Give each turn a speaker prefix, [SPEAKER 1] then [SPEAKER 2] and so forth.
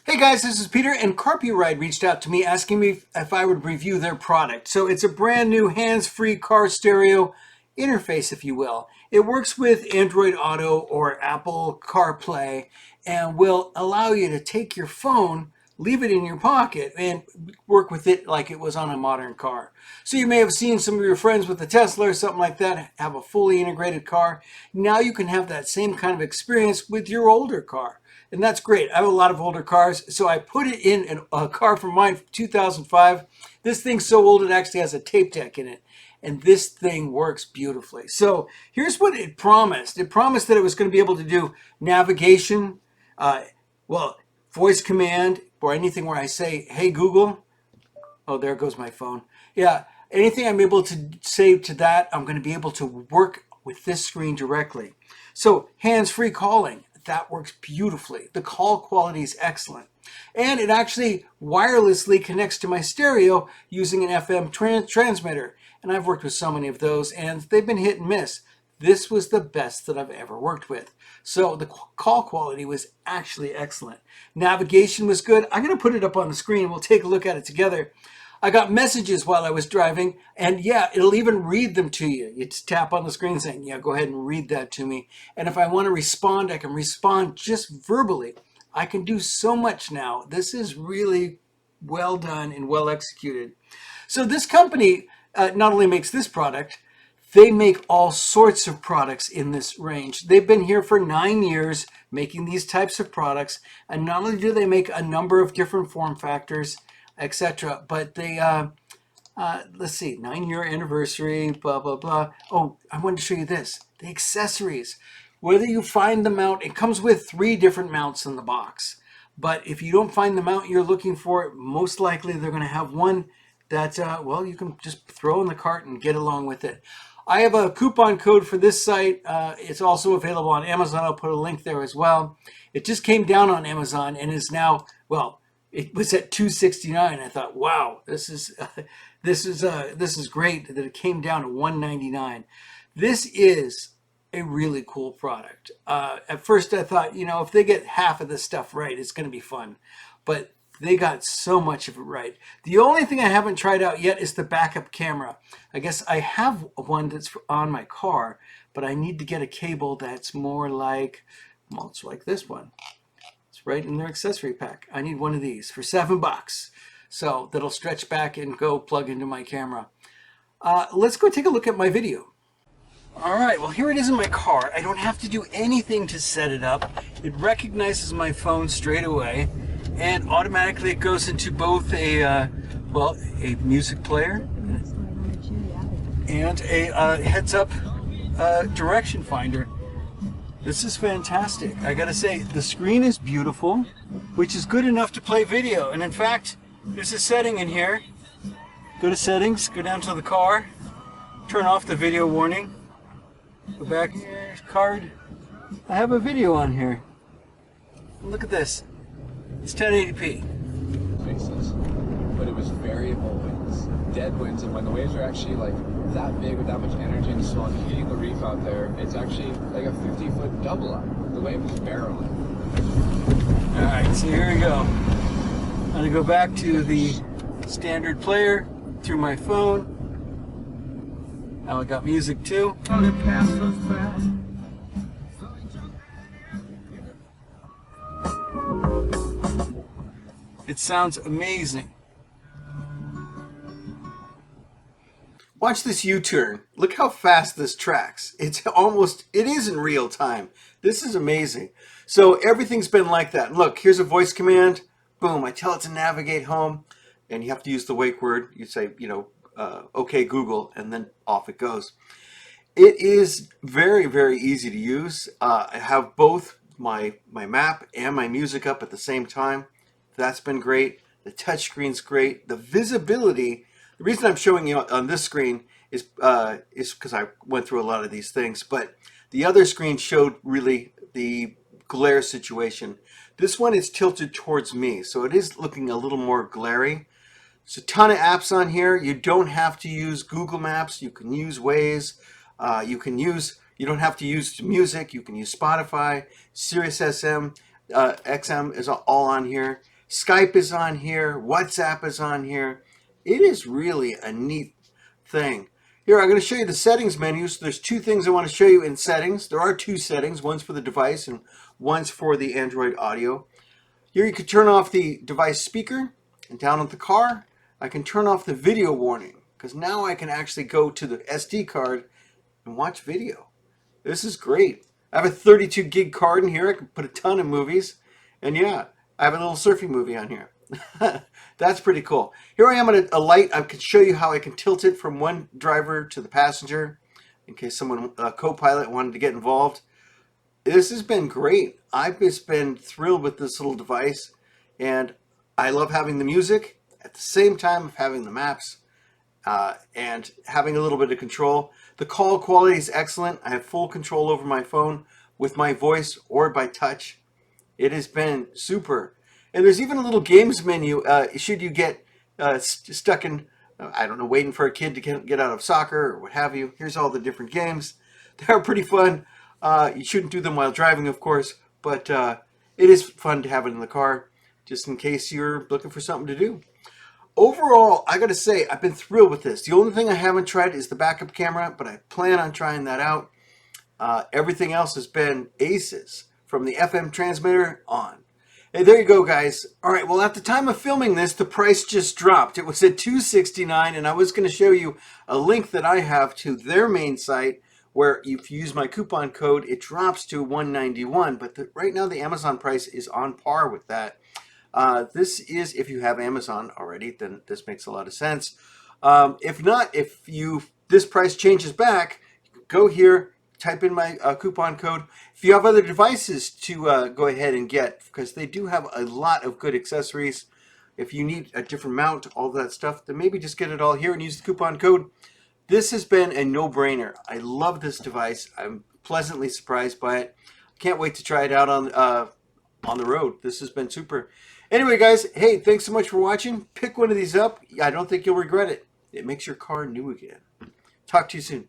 [SPEAKER 1] Hey guys, this is Peter, and Carpuride reached out to me asking me if I would review their product. So it's a brand new hands-free car stereo interface, if you will. It works with Android Auto or Apple CarPlay and will allow you to take your phone, leave it in your pocket, and work with it like it was on a modern car. So you may have seen some of your friends with a Tesla or something like that have a fully integrated car. Now you can have that same kind of experience with your older car. And that's great. I have a lot of older cars, so I put it in a car from mine from 2005. This thing's so old it actually has a tape deck in it. And this thing works beautifully. So here's what it promised. It promised that it was going to be able to do navigation, uh, well, voice command, or anything where I say, hey, Google. Oh, there goes my phone. Yeah, anything I'm able to say to that, I'm going to be able to work with this screen directly. So hands-free calling, that works beautifully. The call quality is excellent. And it actually wirelessly connects to my stereo using an FM transmitter. And I've worked with so many of those, and they've been hit and miss. This was the best that I've ever worked with. So the call quality was actually excellent. Navigation was good. I'm going to put it up on the screen. We'll take a look at it together. I got messages while I was driving, and yeah, it'll even read them to you. You just tap on the screen saying, yeah, go ahead and read that to me. And if I want to respond, I can respond just verbally. I can do so much now. This is really well done and well executed. So this company not only makes this product, they make all sorts of products in this range. They've been here for 9 years making these types of products. And not only do they make a number of different form factors, etc., but they, let's see, 9-year anniversary, blah, blah, blah. Oh, I wanted to show you this. The accessories. Whether you find the mount, it comes with 3 different mounts in the box. But if you don't find the mount you're looking for, most likely they're going to have one that, well, you can just throw in the cart and get along with it. I have a coupon code for this site. It's also available on Amazon. I'll put a link there as well. It just came down on Amazon and is now, well, it was at $269. I thought, wow, this is great that it came down to $199. This is a really cool product. At first, I thought, if they get half of this stuff right, it's going to be fun. But they got so much of it right. The only thing I haven't tried out yet is the backup camera. I guess I have one that's on my car, but I need to get a cable that's more like, well, it's like this one. It's right in their accessory pack. I need one of these for $7. So that'll stretch back and go plug into my camera. Let's go take a look at my video. All right, well, here it is in my car. I don't have to do anything to set it up. It recognizes my phone straight away, and automatically it goes into both a music player and a heads-up direction finder. This is fantastic. I gotta say, the screen is beautiful, which is good enough to play video. And in fact, there's a setting in here. Go to settings, go down to the car, turn off the video warning. Go back here, card. I have a video on here. Look at this. It's 1080p.
[SPEAKER 2] Faces, but it was variable winds, dead winds, and when the waves are actually like that big with that much energy and so on, hitting the reef out there, it's actually like a 50-foot double up. The wave is barreling.
[SPEAKER 1] All right, so here we go. I'm gonna go back to the standard player through my phone. Now I got music too. It sounds amazing. Watch this U-turn. Look how fast this tracks. It is in real time. This is amazing. So everything's been like that. Look, here's a voice command. Boom, I tell it to navigate home. And you have to use the wake word. You say, okay, Google, and then off it goes. It is very, very easy to use. I have both my map and my music up at the same time. That's been great. The touchscreen's great. The visibility, the reason I'm showing you on this screen is because I went through a lot of these things, but the other screen showed really the glare situation. This one is tilted towards me, so it is looking a little more glary. There's a ton of apps on here. You don't have to use Google Maps. You can use Waze. You don't have to use music. You can use Spotify, Sirius XM is all on here. Skype is on here. WhatsApp is on here. It is really a neat thing. Here, I'm going to show you the settings menu. So there's two things I want to show you in settings. There are two settings. One's for the device and one's for the Android audio. Here you can turn off the device speaker, and down at the car, I can turn off the video warning because now I can actually go to the SD card and watch video. This is great. I have a 32 gig card in here. I can put a ton of movies. And yeah, I have a little surfing movie on here. That's pretty cool. Here I am at a light. I can show you how I can tilt it from one driver to the passenger in case someone, a co-pilot, wanted to get involved. This has been great. I've just been thrilled with this little device, and I love having the music at the same time of having the maps and having a little bit of control. The call quality is excellent. I have full control over my phone with my voice or by touch. It has been super. And there's even a little games menu should you get stuck in, I don't know, waiting for a kid to get out of soccer or what have you. Here's all the different games. They're pretty fun. You shouldn't do them while driving, of course, but it is fun to have it in the car just in case you're looking for something to do. Overall, I gotta say, I've been thrilled with this. The only thing I haven't tried is the backup camera, but I plan on trying that out. Everything else has been aces from the FM transmitter on. Hey, there you go, guys. All right, well, at the time of filming this, the price just dropped. It was at $269, and I was going to show you a link that I have to their main site where if you use my coupon code, it drops to $191. But right now, the Amazon price is on par with that. This is, if you have Amazon already, then this makes a lot of sense. If not, this price changes back, go here, type in my coupon code. If you have other devices to go ahead and get, because they do have a lot of good accessories. If you need a different mount, all that stuff, then maybe just get it all here and use the coupon code. This has been a no-brainer. I love this device. I'm pleasantly surprised by it. Can't wait to try it out on the road. This has been super. Anyway, guys, hey, thanks so much for watching. Pick one of these up. I don't think you'll regret it. It makes your car new again. Talk to you soon.